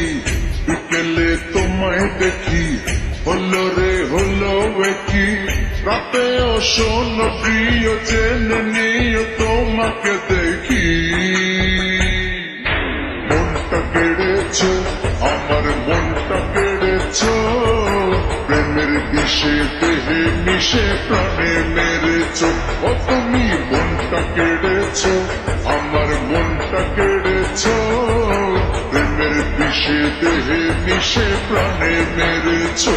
দেখি, বিকেলে তোমায় দেখি, হলো রে হলো কি রাতেও শোনো প্রিয় জেনে নিও তোমাকে দেখি। মনটা কেড়েছো আমার মনটা কেড়েছো, প্রেমের বিষে দেহে মিশে প্রাণে মেরেছো। ও তুমি মনটা কেড়েছো আমার মনটা কেড়েছো, প্রেমের বিষে দেহে মিশে প্রাণে মেরেছো।